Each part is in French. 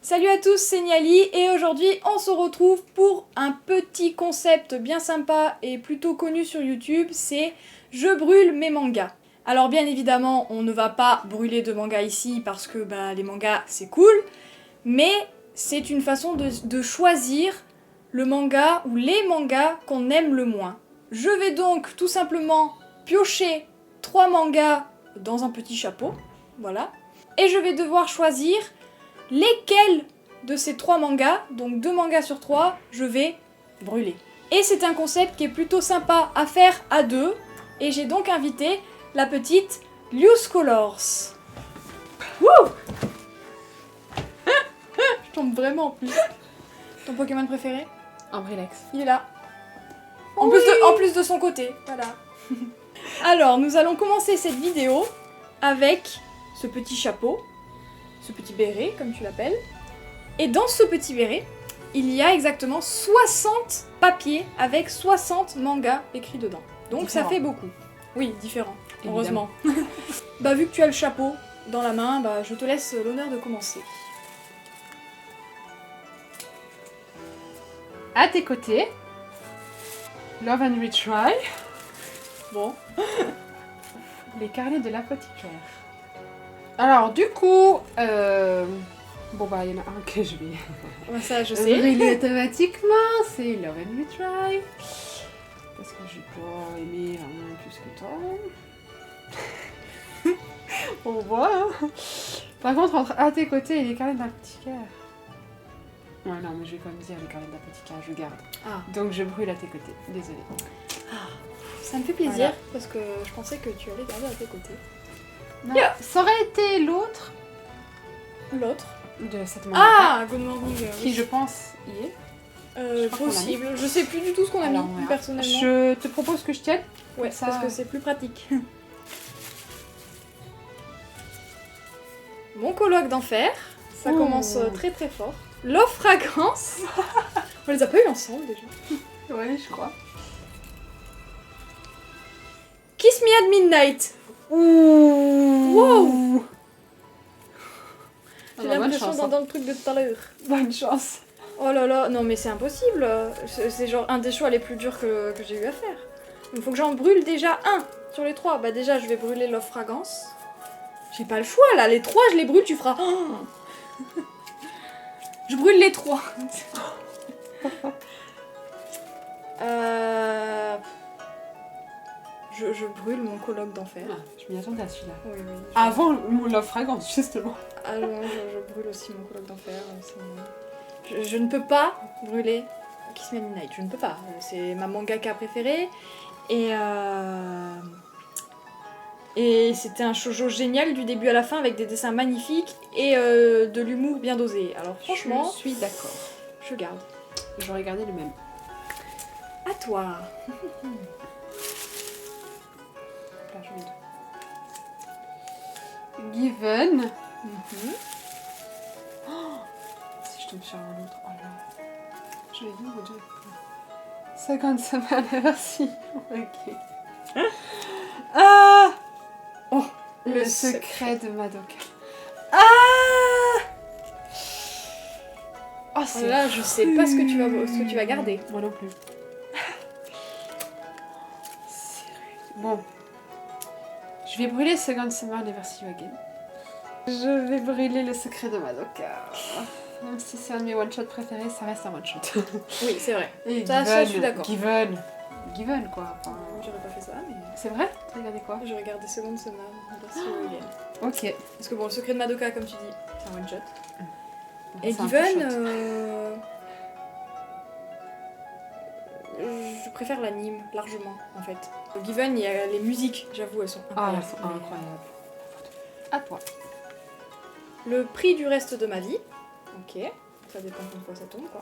Salut à tous, c'est Niali et aujourd'hui on se retrouve pour un petit concept bien sympa et plutôt connu sur YouTube, c'est je brûle mes mangas. Alors bien évidemment on ne va pas brûler de mangas ici parce que les mangas c'est cool, mais c'est une façon de choisir le manga ou les mangas qu'on aime le moins. Je vais donc tout simplement piocher 3 mangas dans un petit chapeau, voilà, et je vais devoir choisir lesquels de ces 3 mangas, donc 2 mangas sur 3, je vais brûler. Et c'est un concept qui est plutôt sympa à faire à 2, et j'ai donc invité la petite Loose Colors. Wouh. Je tombe vraiment en plus. Ton Pokémon préféré? Ambrilex. Il est là. Oui. En plus de son côté, voilà. Alors, nous allons commencer cette vidéo avec ce petit chapeau, ce petit béret, comme tu l'appelles. Et dans ce petit béret, il y a exactement 60 papiers avec 60 mangas écrits dedans. Donc différent. Ça fait beaucoup. Oui, différent, Évidemment. heureusement. Vu que tu as le chapeau dans la main, je te laisse l'honneur de commencer. À tes côtés, Love and Retry. Bon. Les carnets de l'apothicaire. Alors, du coup, il y en a un que je vais Ça, je sais. brûler automatiquement, c'est Love and Retry. Parce que j'ai pas aimé vraiment plus que toi. On voit, hein. Par contre, entre à tes côtés et les carnets de l'apothicaire. Ouais, non, mais je vais quand même dire les carnets de l'apothicaire, je garde. Ah. Donc je brûle à tes côtés, désolée. Ça me fait plaisir, Voilà. parce que je pensais que tu allais garder à tes côtés. Non, Yeah. ça aurait été l'autre L'autre. de cette manga Ah, Good Morning. qui, je pense, y est. Je crois qu'on l'a Possible. Je sais plus du tout ce qu'on a Alors, mis, voilà. personnellement. Je te propose que je tienne. Ouais, ça- parce que c'est plus pratique. Mon colloque d'enfer, ça Oh. commence très très fort. Love Fragrance. On les a pas eu ensemble déjà. Ouais, je crois. Kiss Me at Midnight. Ouh. Wow. Ah J'ai bah, bonne l'impression chance. dans le truc de tout à l'heure. Bonne chance. Oh là là, non mais c'est impossible. C'est genre un des choix les plus durs que j'ai eu à faire. Il faut que j'en brûle déjà un sur les 3. Bah déjà je vais brûler Love Fragrance. J'ai pas le choix là, les 3 je les brûle, tu feras. Oh. Je brûle les 3. Je brûle mon colloque d'enfer. Ah, je m'y attendais à celui-là. Oui, oui. Avant mon Love Fragrance, justement. Ah non, je brûle aussi mon colloque d'enfer. Je ne peux pas brûler Kiss Me at Midnight. Je ne peux pas. C'est ma mangaka préférée. Et c'était un shoujo génial du début à la fin avec des dessins magnifiques et de l'humour bien dosé. Alors franchement, Je suis d'accord. je garde. J'aurais gardé le même. À toi. Plage jaune. Given. Si je tombe sur un autre, oh là. Je l'ai dit ou deux? 50 semaines, merci. Ok. Ah. Oh, Le secret de Madoka. Ah. Oh, c'est là, je sais pas ce que tu vas garder. Moi non plus. C'est rude. Bon. Je vais brûler Second Summer Anniversary Again. Je vais brûler le secret de Madoka. Même si c'est un de mes one-shots préférés, ça reste un one-shot. Oui, c'est vrai. Et Ça, je suis d'accord. Given. Given, quoi. Enfin, J'aurais pas fait ça, mais c'est vrai? T'as regardé quoi? j'ai regardé Second Summer Anniversary Again. Ok. Parce que bon, le secret de Madoka, comme tu dis, c'est un one shot. Et C'est un Given, one-shot. je préfère l'anime largement en fait. Given, il y a les musiques, j'avoue, elles sont Ah, incroyables. elles sont incroyables. À toi. Le prix du reste de ma vie. Ok, ça dépend de quoi ça tombe quoi.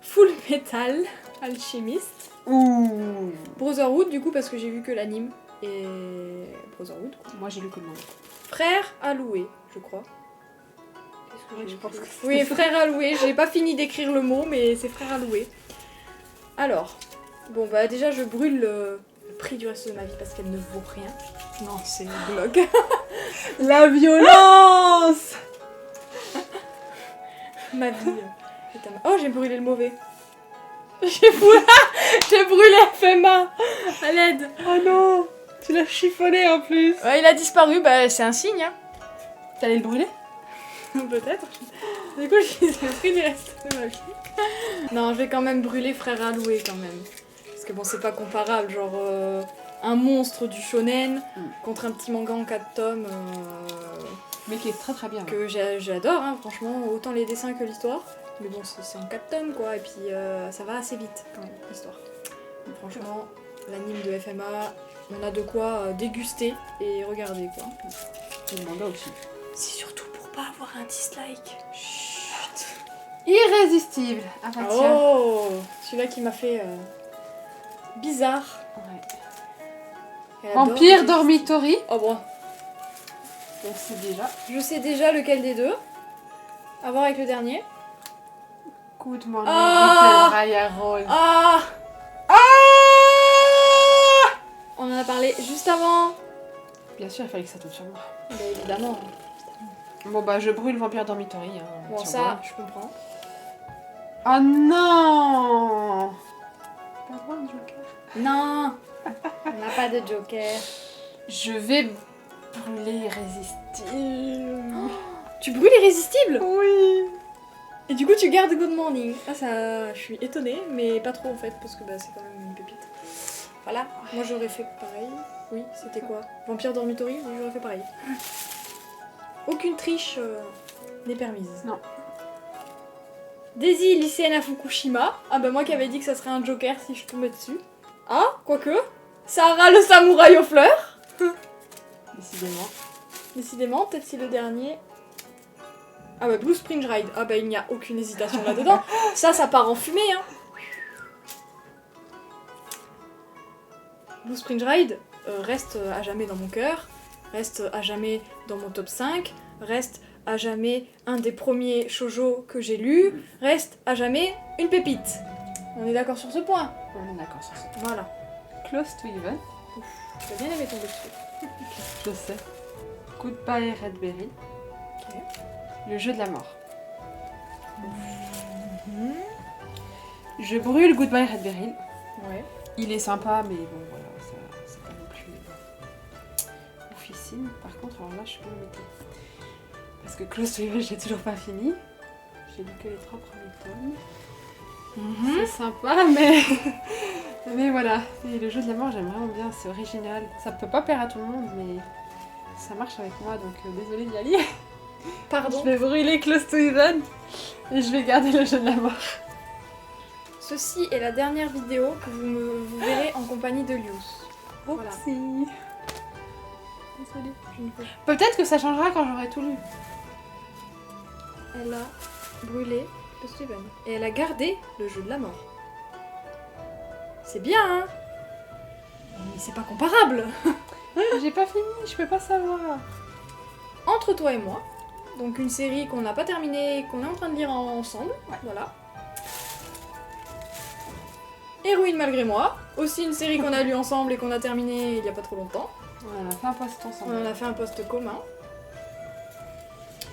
Full Metal Alchemist. Ouh. Brotherhood du coup parce que j'ai vu que l'anime et Brotherhood quoi. Moi j'ai lu que le manga. Frère Alloué, je crois. Qu'est-ce que Oui, j'ai je pense écrit que c'est Oui, Frère Alloué, j'ai pas fini d'écrire le mot mais c'est Frère Alloué. Alors, bon déjà je brûle le prix du reste de ma vie parce qu'elle ne vaut rien. Non, c'est blog. La violence. Ma vie. Oh, j'ai brûlé le mauvais. J'ai brûlé FMA. À l'aide. Oh non, tu l'as chiffonné en plus. Ouais, il a disparu, bah c'est un signe. Hein. T'allais le brûler? Peut-être. Du coup, j'ai pris du reste de ma vie. Non, je vais quand même brûler Frère Alloué quand même. Parce que bon, c'est pas comparable, genre un monstre du shonen contre un petit manga en 4 tomes. Mais qui est très très bien. Que j'adore, hein, franchement, autant les dessins que l'histoire. Mais bon, c'est en 4 tomes quoi, et puis ça va assez vite quand même, l'histoire. Donc franchement, l'anime de FMA, on a de quoi déguster et regarder quoi. Et le manga aussi. C'est surtout pour pas avoir un dislike. Chut. Irrésistible. Ah bah tiens. Oh, celui-là qui m'a fait bizarre. Ouais. Elle adore Vampire les- Dormitory. Oh bon, Donc c'est déjà. je sais déjà lequel des deux. À voir avec le dernier. Good morning, Ah Little Raya Rose. Ah On en a parlé juste avant. Bien sûr, il fallait que ça tombe sur moi. Bah évidemment. Bon bah je brûle Vampire Dormitory. Hein, Bon tiens, ça, voilà. je comprends. Oh non. Pas le droit, le Joker. Non, on n'a pas de Joker. Je vais brûler Irrésistible. Tu brûles Irrésistible? Oui. Et du coup tu gardes Good Morning. Ah ça, je suis étonnée, mais pas trop en fait, parce que bah, c'est quand même une pépite. Voilà, moi j'aurais fait pareil. Oui, c'était quoi? Vampire Dormitory? Oui, j'aurais fait pareil. Aucune triche n'est permise. Non. Daisy, lycéenne à Fukushima. Ah bah moi qui avais dit que ça serait un Joker si je tombais dessus. Ah, quoique. Sarah le samouraï aux fleurs. Décidément. Décidément, peut-être si le dernier... Ah bah Blue Spring Ride. Ah bah il n'y a aucune hésitation là-dedans. Ça part en fumée, hein. Blue Spring Ride reste à jamais dans mon cœur, reste à jamais dans mon top 5, reste à jamais un des premiers shoujo que j'ai lu, reste à jamais une pépite. On est d'accord sur ce point? On est d'accord sur ça. Voilà. Close to Even. J'ai bien aimé tomber dessus. Je sais. Goodbye Redberry. Ok. Le jeu de la mort. Je brûle Goodbye Redberry. Ouais. Il est sympa, mais bon, voilà, ça, c'est pas non plus oufissime. Par contre, alors là, je peux le mettre. Parce que Close to Evil, j'ai toujours pas fini. J'ai lu que les 3 premiers tomes. C'est sympa, mais... mais voilà. Et le jeu de la mort, j'aime vraiment bien, c'est original. Ça peut pas plaire à tout le monde, mais ça marche avec moi, donc désolée d'y aller. Pardon. Je vais brûler Close to Even et je vais garder le jeu de la mort. Ceci est la dernière vidéo que vous verrez en compagnie de Lius. Voilà. Oupsie. Désolée. Je ne peux- Peut-être que ça changera quand j'aurai tout lu. Elle a brûlé le Steven. Et elle a gardé le jeu de la mort. C'est bien, hein? Mais c'est pas comparable. J'ai pas fini, je peux pas savoir. Entre toi et moi, donc une série qu'on n'a pas terminée, qu'on est en train de lire ensemble. Ouais. Voilà. Héroïne malgré moi, aussi une série qu'on a lue ensemble et qu'on a terminée il y a pas trop longtemps. On a fait un post ensemble. On en a fait un post commun.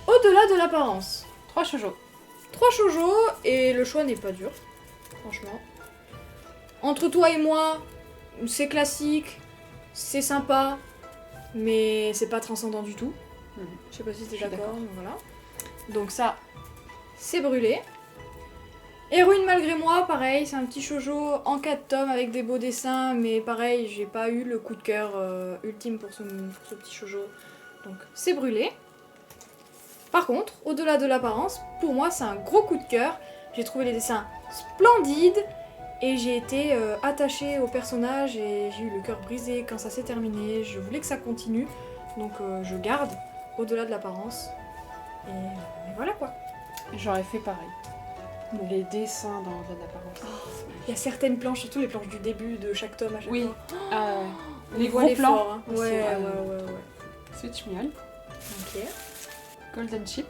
Au-delà de l'apparence. 3 shoujo. 3 shoujo et le choix n'est pas dur, franchement. Entre toi et moi, c'est classique, c'est sympa, mais c'est pas transcendant du tout. Je sais pas si Je t'es suis d'accord, mais voilà. Donc ça, c'est brûlé. Héroïne malgré moi, pareil, c'est un petit shoujo en 4 tomes avec des beaux dessins, mais pareil, j'ai pas eu le coup de cœur ultime pour ce petit shoujo, donc c'est brûlé. Par contre, au-delà de l'apparence, pour moi c'est un gros coup de cœur. J'ai trouvé les dessins splendides et j'ai été attachée au personnage et j'ai eu le cœur brisé quand ça s'est terminé. Je voulais que ça continue, donc je garde au-delà de l'apparence. Et voilà quoi. J'aurais fait pareil. Les dessins dans l'apparence. Il y a certaines planches, surtout les planches du début de chaque tome à chaque Oui. fois. On Les voit gros l'effort, plans. hein. aussi, Ouais, ouais. ouais. Switch Mule. Ok. Golden Chip.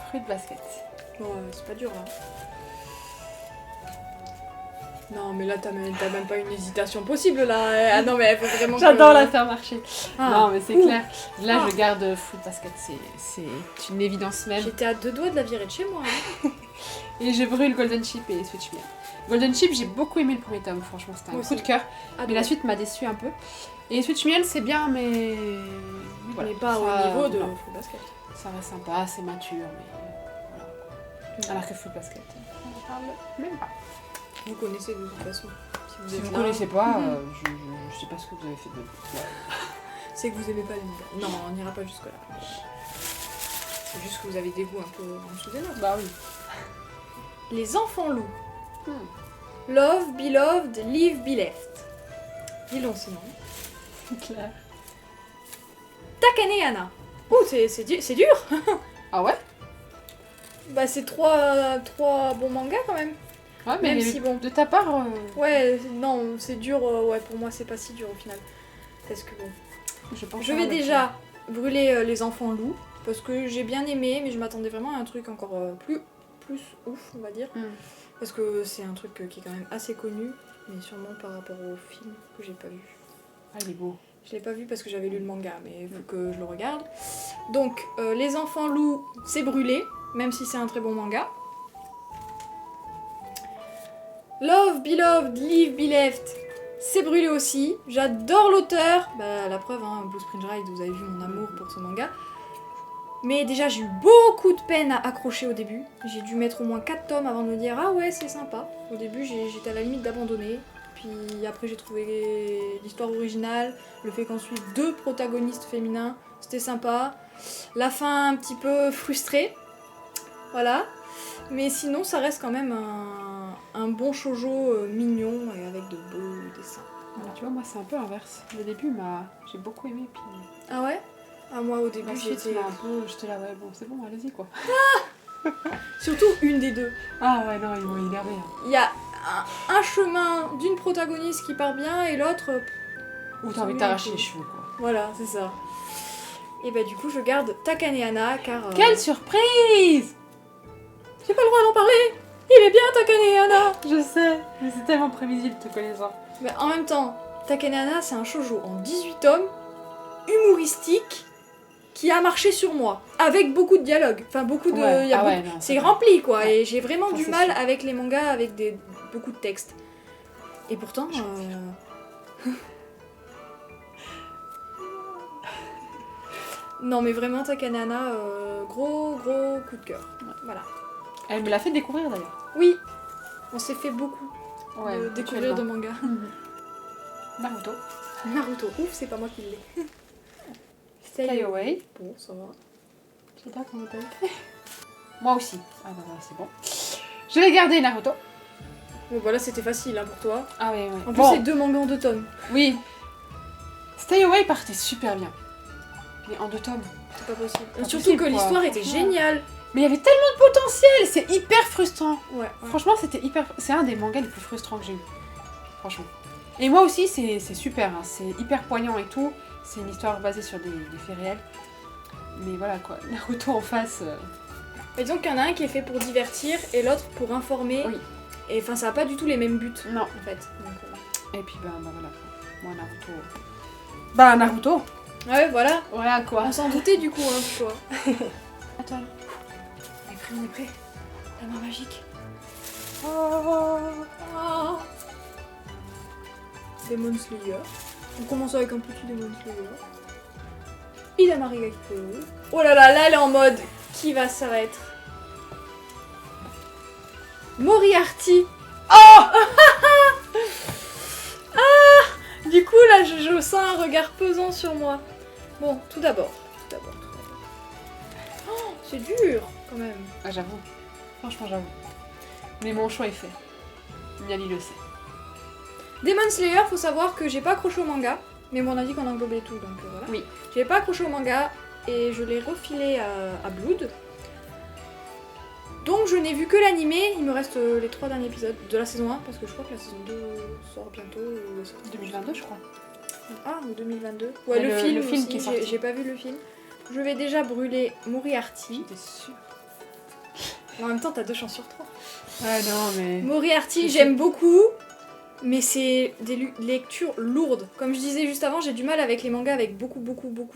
Fruit Basket. Bon, c'est pas dur là. Non, mais là, t'as même pas une hésitation possible, là. Ah non, mais il faut vraiment J'adore que... la faire marcher. Ah. Non, mais c'est Ouh. clair. Là, Ah. je garde Fruit Basket, c'est une évidence même. J'étais à 2 doigts de la virer de chez moi. Hein. Et je brûle Golden Chip et Switch Meal. Golden Chip, j'ai beaucoup aimé le premier tome, franchement, c'était un Moi coup aussi. de cœur. Ah, Mais la suite m'a déçue un peu. Et Switch Meal, c'est bien, mais. Voilà, mais pas ça- au niveau de non, Fruit Basket. Ça reste sympa, c'est mature, mais. Voilà. Alors que Fruit Basket, on en parle même pas. Vous connaissez de toute façon. Si Si êtes vous là, connaissez pas, Mhm. je sais pas ce que vous avez fait de vous. c'est que vous aimez pas les mangas. Non, on n'ira pas jusque-là. C'est juste que vous avez des goûts un peu en dessous des nôtres. Bah oui. Les enfants loups. Love, Beloved, Live, Be Left. Dis long sinon. C'est clair. Takane Hana. Oh, c'est dur. Ah ouais? Bah c'est trois bons mangas quand même. Ouais, mais Même si bon. de ta part. Ouais, non, c'est dur. Ouais, pour moi c'est pas si dur au final. Parce que bon. Je pense Je vais déjà brûler les enfants loups. Parce que j'ai bien aimé, mais je m'attendais vraiment à un truc encore plus ouf, on va dire. Parce que c'est un truc qui est quand même assez connu, mais sûrement par rapport au film que j'ai pas vu. Ah, il est beau. Je l'ai pas vu parce que j'avais lu le manga, mais il faut que je le regarde. Donc, Les Enfants Loups, c'est brûlé, même si c'est un très bon manga. Love, Beloved, Live, Be Left, c'est brûlé aussi. J'adore l'auteur. Bah, la preuve, hein, Blue Spring Ride, vous avez vu mon amour pour ce manga. Mais déjà, j'ai eu beaucoup de peine à accrocher au début. J'ai dû mettre au moins 4 tomes avant de me dire « Ah ouais, c'est sympa ». Au début, j'étais à la limite d'abandonner. Puis après, j'ai trouvé l'histoire originale, le fait qu'on suive 2 protagonistes féminins, c'était sympa. La fin un petit peu frustrée, voilà. Mais sinon, ça reste quand même un bon shoujo mignon et avec de beaux dessins. Voilà. Tu vois, moi, c'est un peu l'inverse. Le début, j'ai beaucoup aimé, puis. Ah ouais? Ah moi, au début, Ensuite, j'étais... un peu. J'étais là, ouais, bon, c'est bon, allez-y, quoi. Surtout une des deux. Ah ouais, non, ils m'ont énervé. Il y a un chemin d'une protagoniste qui part bien et l'autre... Ou t'as envie de t'arracher les cheveux, quoi. Voilà, c'est ça. Et bah du coup, je garde Takane Hana car... Quelle surprise! J'ai pas le droit d'en parler. Il est bien Takane Hana. Je sais, mais c'est tellement prévisible, te connaissant. Mais en même temps, Takane Hana, c'est un shoujo en 18 tomes, humoristique, qui a marché sur moi. Avec beaucoup de dialogues. Enfin, beaucoup de... Ouais. il y a Ah beaucoup- ouais, non, c'est vrai. rempli, quoi. Ouais. Et j'ai vraiment Ça, du c'est mal sûr. avec les mangas avec beaucoup de textes. Et pourtant... Non, mais vraiment, Takane Hana, gros coup de cœur. Ouais. Voilà. Elle me l'a fait découvrir, d'ailleurs. Oui, on s'est fait beaucoup Ouais, de découvrir de mutuellement. mangas. Naruto. Naruto, ouf, c'est pas moi qui l'ai. Stay Away. Bon, ça va. Je sais pas comment t'as fait. Moi aussi. Ah bah voilà, c'est bon. Je vais garder Naruto. Bon, voilà, c'était facile hein, pour toi. Ah oui, oui. En plus, Bon, c'est 2 mangas en 2 tomes. oui. Stay Away partait super bien. Mais en 2 tomes. C'est pas possible. Pas Surtout possible, que quoi, l'histoire était franchement. géniale. Mais il y avait tellement de potentiel, c'est hyper frustrant. Ouais. Franchement, c'était hyper. C'est un des mangas les plus frustrants que j'ai eu. Franchement. Et moi aussi, c'est super. Hein. C'est hyper poignant et tout. C'est une histoire basée sur des faits réels. Mais voilà quoi. Naruto en face. Et donc, il y en a un qui est fait pour divertir et l'autre pour informer. Oui. Et enfin, ça a pas du tout les mêmes buts. Non. En fait. Donc, Et puis bah voilà. Moi Naruto. Bah Naruto. Ouais, voilà. Voilà quoi. On s'en doutait du coup, hein, pour toi. Attends. On est prêt, on est prêt. La main magique. Oh. Ah. Demon Slayer. On commence avec un petit Demon Slayer. Hidamari Gakko. Oh là là, là elle est en mode qui va ça va être Moriarty. Oh Ah. Du coup là je sens un regard pesant sur moi. Bon, tout d'abord. Oh, c'est dur quand même. Ah j'avoue. Franchement j'avoue. Mais mon choix est fait. Miali le sait. Demon Slayer, faut savoir que j'ai pas accroché au manga, mais on a dit qu'on englobait tout, donc voilà. Oui. J'ai pas accroché au manga et je l'ai refilé à Blood. Donc je n'ai vu que l'animé, il me reste les 3 derniers épisodes de la saison 1, parce que je crois que la saison 2 sort bientôt. Ou elle sort 2022 je crois. Ah, ou 2022. Ouais, Et le film aussi, qui est sorti. j'ai pas vu le film. Je vais déjà brûler Moriarty. J'étais sûre. En même temps, t'as 2 chances sur 3. Ouais non mais. Moriarty, Je j'aime beaucoup, Mais c'est des lectures lourdes. Comme je disais juste avant, j'ai du mal avec les mangas avec beaucoup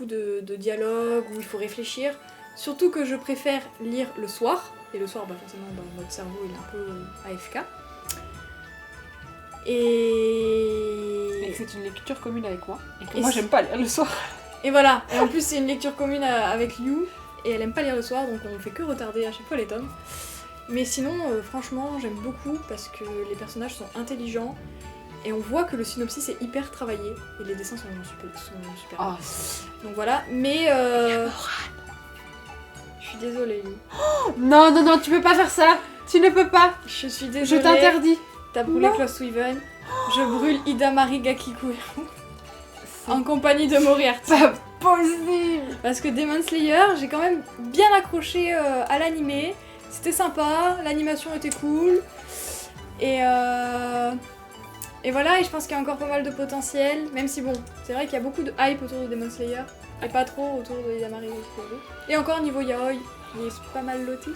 de dialogues où il faut réfléchir. Surtout que je préfère lire le soir. Et le soir, forcément, notre cerveau il est un peu AFK. Et que c'est une lecture commune avec moi. Et que moi, j'aime pas lire le soir. Et voilà. Et en plus, c'est une lecture commune avec Liu. Et elle aime pas lire le soir, donc on fait que retarder à chaque fois les tomes. Mais sinon, franchement, j'aime beaucoup parce que les personnages sont intelligents. Et on voit que le synopsis est hyper travaillé. Et les dessins sont super Ah. Donc voilà. Mais je suis désolée, Liu. Oh, non, tu peux pas faire ça. Tu ne peux pas. Je suis désolée. Je t'interdis. T'as brûlé Klaus Weaven. Je brûle Hidamari Gakikuero. En compagnie de Moriarty. Pas possible. Parce que Demon Slayer, j'ai quand même bien accroché à l'animé. C'était sympa, l'animation était cool. Et voilà, et je pense qu'il y a encore pas mal de potentiel. Même si bon, c'est vrai qu'il y a beaucoup de hype autour de Demon Slayer. Et pas trop autour de Hidamari Gakikuero. Et encore niveau yaoi, il est pas mal loti.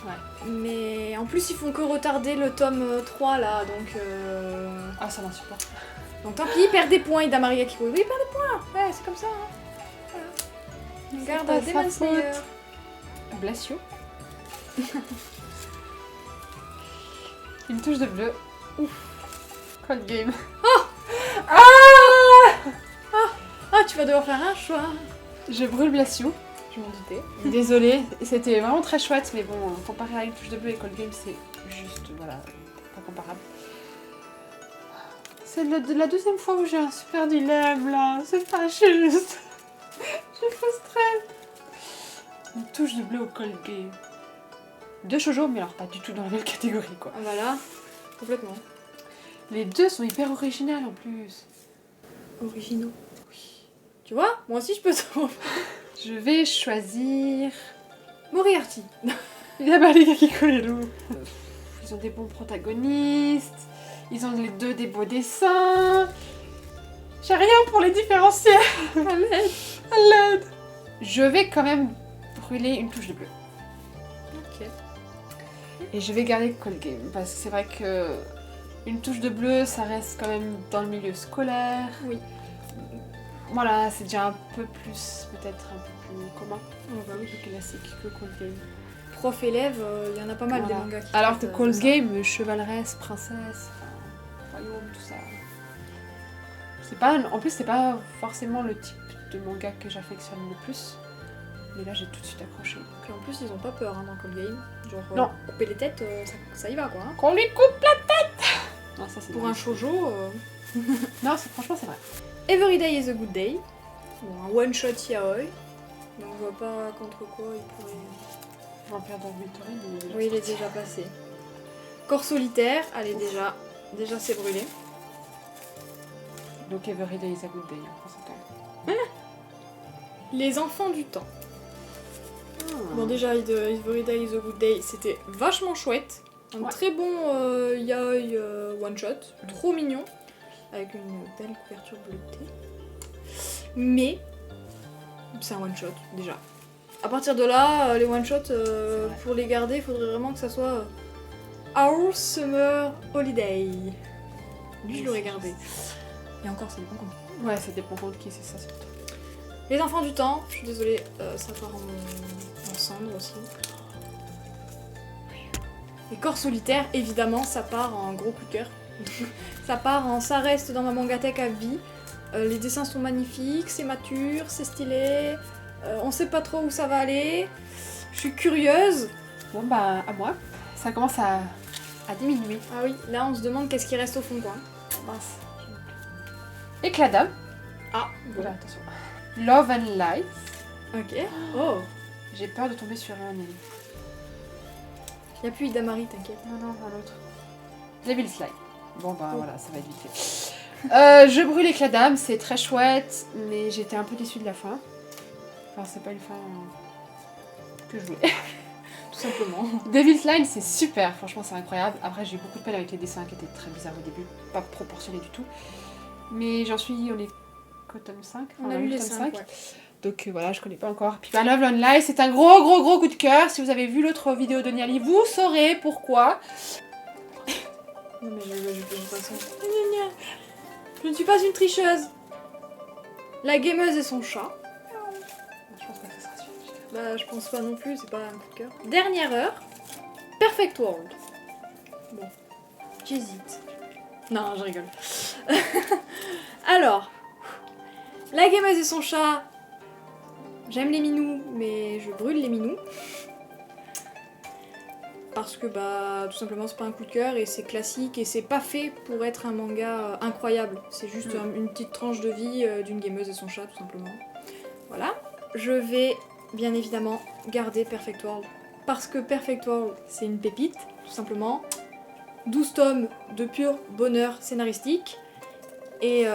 Ouais. Mais en plus, ils font que retarder le tome 3 là, donc. Ah, ça m'insupporte. Donc tant pis, perd des points, Hidamari Gakikuero. Oui, perd des points. Ouais, c'est comme ça. Hein. Voilà. C'est Garde pas Demon sa Slayer. faute. Bless you. Une touche de bleu. Ouf. Cold game. Ah, tu vas devoir faire un choix. Je brûle Bless you. Je m'en doutais. Désolée, c'était vraiment très chouette, mais bon, comparé à une touche de bleu et Cold Game, c'est juste, voilà, pas comparable. C'est la deuxième fois où j'ai un super dilemme, là. C'est pas juste. Je suis frustrée. Une touche de bleu au Cold Game. Deux shoujo, mais alors pas du tout dans la même catégorie, quoi. Voilà, complètement. Les deux sont hyper originales, en plus. Originaux. Oui. Tu vois, moi aussi je peux trouver. Je vais choisir... Moriarty. Hidamari Gakikuero. Ils ont des bons protagonistes. Ils ont les deux des beaux dessins. J'ai rien pour les différencier. À l'aide. À l'aide. Je vais quand même brûler une touche de bleu. Ok. Et je vais garder Cold Game. Parce que c'est vrai que une touche de bleu, ça reste quand même dans le milieu scolaire. Oui. Voilà, c'est déjà un peu plus, peut-être un peu plus commun. Oh bah oui. Plus classique que Cold Game. Prof-élève, il y en a pas mal Voilà. des mangas qui Alors que traitent, Cold ça. Game, chevaleresque, princesse, royaume, tout ça. C'est pas, en plus, c'est pas forcément le type de manga que j'affectionne le plus. Mais là, j'ai tout de suite accroché. Et en plus, ils ont pas peur hein, dans Cold Game. Genre, Non. couper les têtes, ça y va quoi. Hein. Qu'on lui coupe la tête. Non, ça c'est Pour drôle. un shoujo. Non, franchement, c'est vrai. Every Day is a Good Day. Bon, un one-shot yaoi. Donc je vois pas contre quoi il pourrait. Vampire Dormitory, mais il est déjà Oui, il est sorti. déjà passé. Corps solitaire, allez déjà c'est brûlé. Donc Every Day is a Good Day, hein, pour ce temps. Les enfants du temps. Bon déjà, Every Day is a Good Day, c'était vachement chouette. Un Ouais. très bon yaoi one-shot, trop mignon, avec une belle couverture bleutée. Mais, c'est un one-shot déjà. À partir de là, les one-shots, pour les garder, il faudrait vraiment que ça soit Our Summer Holiday. Lui, je l'aurais gardé. Et encore, c'est bon comme. Ouais, ça dépend contre qui, c'est ça surtout. Les enfants du temps, je suis désolée, ça part en cendre aussi. Et corps solitaire, évidemment, ça part en gros coup de cœur. Ça reste dans ma mangatech à vie. Les dessins sont magnifiques, c'est mature, c'est stylé. On sait pas trop où ça va aller. Je suis curieuse. Bon bah, à moi. Ça commence à diminuer. Ah oui, là on se demande qu'est-ce qui reste au fond quoi. Mince. Éclat d'âme. Ah, Oula, attention. Love and Light. Ok. Oh, J'ai peur de tomber sur un. y'a plus Hidamari, t'inquiète. Non, un autre. Devil Slide. Bon bah Oh. voilà, ça va être vite fait. Je brûle l'éclat d'âme, c'est très chouette, mais j'étais un peu déçue de la fin. Enfin, c'est pas une fin que je voulais. Tout simplement. Devil's Line, c'est super, franchement, c'est incroyable. Après, j'ai eu beaucoup de peine avec les dessins qui étaient très bizarres au début, pas proportionnés du tout. Mais on est qu'au tome 5. On a lu les 5, ouais. Donc voilà, je connais pas encore. Puis bah, Love and Light, c'est un gros coup de cœur. Si vous avez vu l'autre vidéo de Niali, vous saurez pourquoi. Non mais je peux pas ça. Gna gna. Je ne suis pas une tricheuse. La gameuse et son chat. Je pense pas que ça sera celui-là. Bah je pense pas non plus, c'est pas un coup de cœur. Dernière heure. Perfect World. Bon. J'hésite. Non, je rigole. Alors. La gameuse et son chat. J'aime les minous, mais je brûle les minous. Parce que bah tout simplement c'est pas un coup de cœur et c'est classique et c'est pas fait pour être un manga incroyable. C'est juste une petite tranche de vie d'une gameuse et son chat tout simplement. Voilà. Je vais bien évidemment garder Perfect World. Parce que Perfect World c'est une pépite, tout simplement. 12 tomes de pur bonheur scénaristique. Et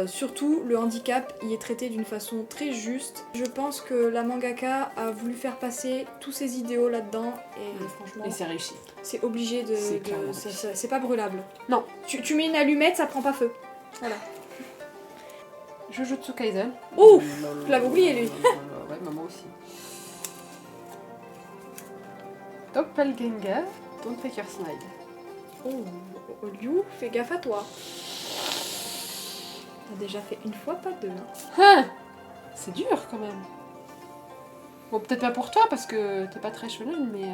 surtout, le handicap y est traité d'une façon très juste. Je pense que la mangaka a voulu faire passer tous ses idéaux là-dedans et franchement, Et c'est réussi. c'est obligé de... C'est clairement c'est pas brûlable. Non. Tu mets une allumette, ça prend pas feu. Voilà. Jujutsu Kaisen. Ouf, je l'avais oublié, lui. Ouais, maman aussi. Doppelganger, Don't Fake Your Smile. Oh, Liu, fais gaffe à toi. T'as déjà fait une fois, pas deux. Hein, c'est dur quand même. Bon, peut-être pas pour toi parce que t'es pas très shonen, mais.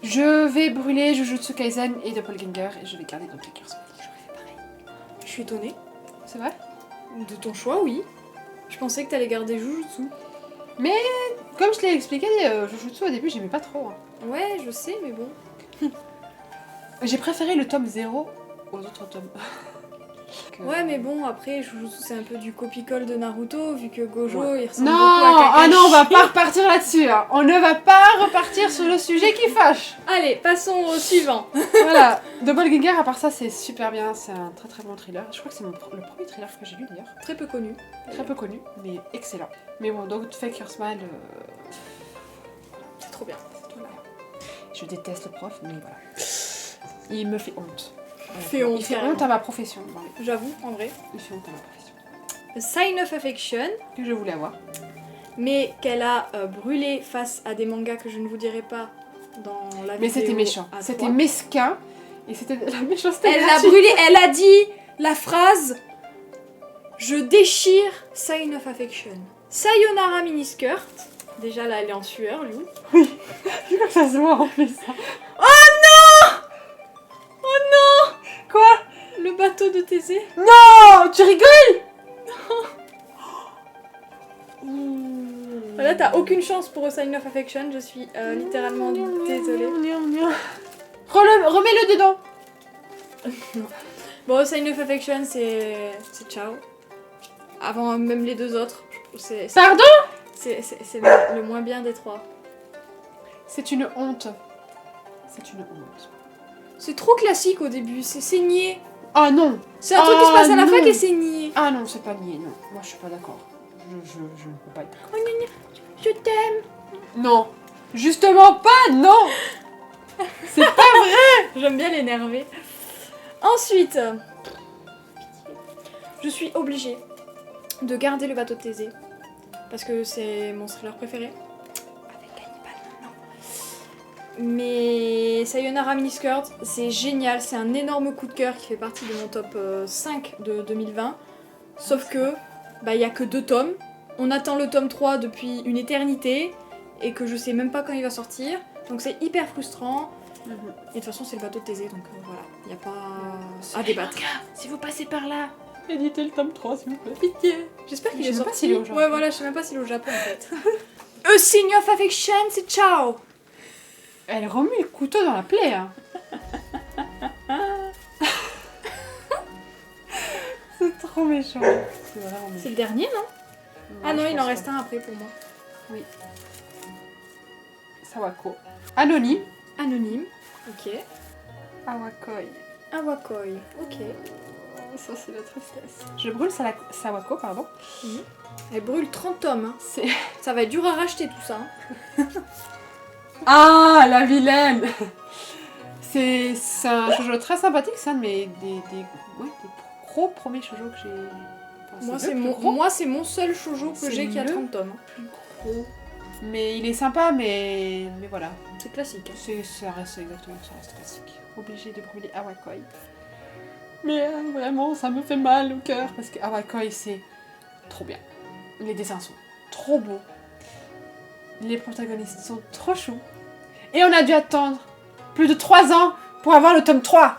Je vais brûler Jujutsu Kaisen et Doppelganger et je vais garder Don't Fake Your Smile. J'aurais fait pareil. Je suis étonnée. C'est vrai? De ton choix, oui. Je pensais que t'allais garder Jujutsu. Comme je l'ai expliqué, Jujutsu au début j'aimais pas trop. Hein. Ouais, je sais, mais bon. J'ai préféré le tome 0 aux autres tomes. Ouais, mais bon, après, Jujutsu c'est un peu du copie-colle de Naruto, vu que Gojo Ouais. il ressemble Non, beaucoup à Kakashi. ah non, on va pas repartir là-dessus. Hein. On ne va pas repartir sur le sujet qui fâche. Allez, passons au suivant. Voilà, Doppelganger, à part ça, c'est super bien. C'est un très très bon thriller. Je crois que c'est le premier thriller que j'ai lu d'ailleurs. Très peu connu. Très peu connu, mais excellent. Mais bon, Don't Fake Your Smile, C'est trop bien. je déteste le prof, mais voilà. Il me fait honte. Fait honte, Il fait carrément. honte à ma profession. Voilà. J'avoue, en vrai. Il fait honte à ma profession. A Sign of Affection, Que je voulais avoir. mais qu'elle a brûlé face à des mangas que je ne vous dirai pas dans la vidéo. Mais c'était méchant. à C'était 3. mesquin. Et c'était de la méchanceté. Elle l'a gratuite. brûlé, elle a dit la phrase « Je déchire Sign of Affection ». Sayonara miniskirt. Déjà là, elle est en sueur, lui. Je crois que ça se voit en plus. Quoi? Le bateau de Thésée. Oh, tu rigoles? Là, t'as aucune chance pour Sign of Affection, je suis littéralement désolée. Remets-le dedans. Bon, Sign of Affection, c'est ciao. Avant même les deux autres. C'est Pardon? le moins bien des trois. C'est une honte. C'est une honte. C'est trop classique au début, c'est niais. Ah non. C'est un truc qui se passe à la non. fac et c'est niais. Ah non, c'est pas niais, non. Moi, je suis pas d'accord. Je ne peux pas être d'accord. Oh, gna, gna, je t'aime. Non. Justement pas, non. C'est pas vrai. J'aime bien l'énerver. Ensuite, je suis obligée de garder le bateau de Thésée. Parce que c'est mon thriller préféré. Avec Hannibal maintenant. Mais Sayonara Miniskirt, c'est génial. C'est un énorme coup de cœur qui fait partie de mon top 5 de 2020. Sauf que, bah, y a que 2 tomes. On attend le tome 3 depuis une éternité. Et que je sais même pas quand il va sortir. Donc c'est hyper frustrant. Et de toute façon, c'est le bateau de Thésée. Donc voilà, y a pas à débattre. Si vous passez par là, éditez le tome 3, s'il vous plaît. Pitié. J'espère qu'il Je est sais même pas sorti. s'il est au Japon. Ouais, voilà, je sais même pas s'il est au Japon en fait. A Sign of Affection, c'est ciao. Elle remue le couteau dans la plaie, hein. C'est trop méchant. C'est vraiment méchant. C'est le dernier, non? Ah non, il en reste un après pour moi. Oui. Sawako. Anonyme. Anonyme. Ok. Awakoi. Awakoi. Ok. Ça, c'est la tristesse. Je brûle Sawako, pardon. Elle brûle 30 tomes. Hein. C'est... Ça va être dur à racheter tout ça. Hein. Ah, la vilaine. C'est un shoujo très sympathique, c'est un de mes des gros premiers shoujo que j'ai... Enfin, Moi, c'est mon seul shoujo que C'est j'ai qui a le 30 tomes. gros. Mais il est sympa, mais voilà. C'est classique. Hein. Ça reste exactement, ça reste classique. Obligé de brûler Awakoi. Mais vraiment, ça me fait mal au cœur. Parce que Awakoi, c'est trop bien. Les dessins sont trop beaux. Les protagonistes sont trop choux. Et on a dû attendre plus de 3 ans pour avoir le tome 3.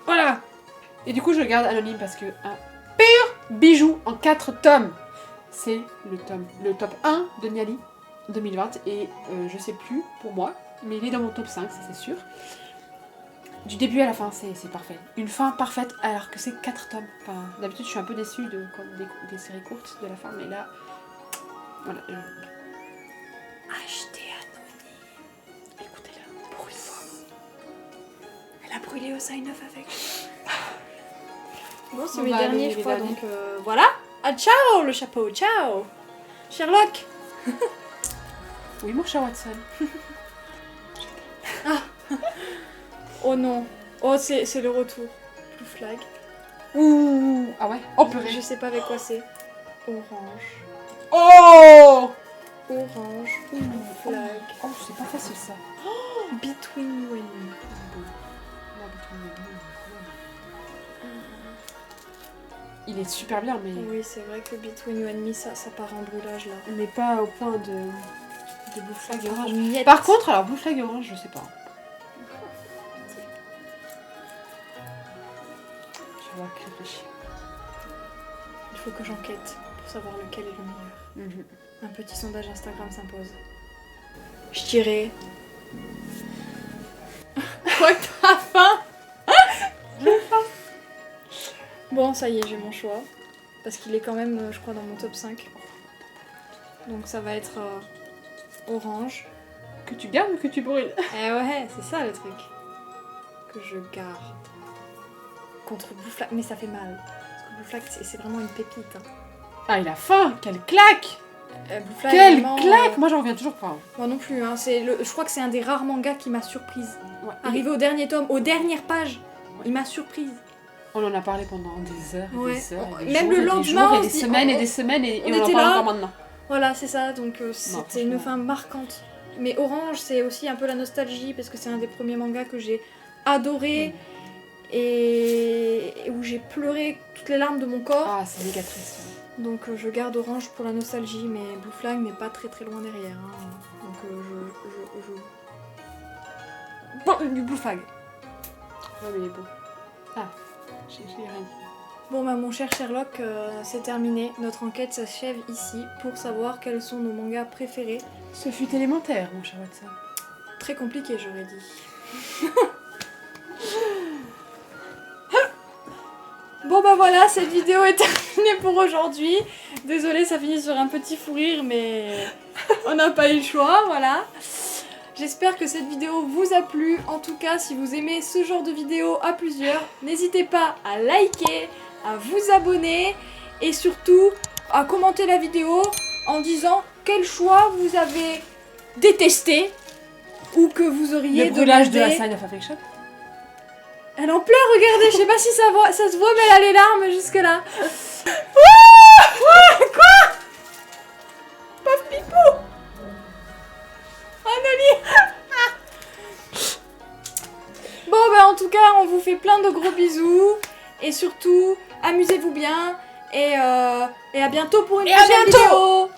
Voilà. Et du coup, je le garde anonyme parce que un pur bijou en 4 tomes. C'est le top 1 de Niali 2020. Et je sais plus pour moi, mais il est dans mon top 5, ça c'est sûr. Du début à la fin, c'est parfait. Une fin parfaite alors que c'est 4 tomes. Enfin, d'habitude, je suis un peu déçue des séries courtes de la fin, mais là, voilà. Acheter anonyme. Écoutez-la, pour une fois. Elle a brûlé au sign-off avec. Bon, c'est On mes va derniers, aller je les crois, derniers. donc voilà. Ah, ciao le chapeau, ciao Sherlock. Oui, mon cher Watson. Oh non. Oh, c'est le retour. Blue flag. Ouh. Ah ouais. Oh purée. Je sais pas avec quoi c'est. Orange. Oh. Orange. Blue flag. Oh, c'est pas facile ça. Between you and me. Il est super bien, mais Oui, c'est vrai que Between you and me, ça part en brûlage là. mais pas au point de Blue Flag et part en Orange. miettes. Par contre, alors Blue Flag et Orange, je sais pas. Je vais réfléchir. Il faut que j'enquête pour savoir lequel est le meilleur. Un petit sondage Instagram s'impose. Je dirais. Quoi que t'as faim? Bon, ça y est, j'ai mon choix. Parce qu'il est quand même, je crois, dans mon top 5. Donc ça va être orange. Que tu gardes ou que tu brûles? Eh ouais, c'est ça le truc. Que je garde. Contre Blue Flag. Mais ça fait mal. Parce que Blue Flag, c'est vraiment une pépite. Hein. Ah, il a faim. Quelle claque. Blue Flag, Quelle vraiment, claque. Moi, j'en reviens toujours pas. Moi non plus, hein. Je crois que c'est un des rares mangas qui m'a surprise. Ouais. Arrivé au dernier tome, aux dernières pages, Ouais. il m'a surprise. On en a parlé pendant des heures et Ouais. des heures. Et des Même jours, le et des lendemain, jours, et on des se dit, semaines oh, et des semaines et on on en était parle là. encore maintenant. Voilà, c'est ça, donc c'était une franchement. fin marquante. Mais Orange, c'est aussi un peu la nostalgie, parce que c'est un des premiers mangas que j'ai adoré et où j'ai pleuré toutes les larmes de mon corps. Ah, c'est méga triste. Donc je garde Orange pour la nostalgie, mais Blue Flag n'est pas très très loin derrière. Hein. Donc Bon, du Blue Flag. Ouais, mais il est beau. Ah, j'ai rien dit. Bon bah mon cher Sherlock, c'est terminé. Notre enquête s'achève ici pour savoir quels sont nos mangas préférés. Ce fut élémentaire, mon cher Watson. Très compliqué, j'aurais dit. Bon bah voilà, cette vidéo est terminée pour aujourd'hui. Désolée, ça finit sur un petit fou rire, mais on n'a pas eu le choix, voilà. J'espère que cette vidéo vous a plu. En tout cas, si vous aimez ce genre de vidéo à plusieurs, n'hésitez pas à liker, à vous abonner et surtout à commenter la vidéo en disant quel choix vous avez détesté ou que vous auriez Le brûlage de la demandé. Sign of Affection. Elle en pleure, regardez, je sais pas si ça se voit, mais elle a les larmes jusque là. Quoi? Pauvre Pipou. Annelie. Bon bah en tout cas, on vous fait plein de gros bisous. Et surtout, amusez-vous bien. Et à bientôt pour une prochaine vidéo.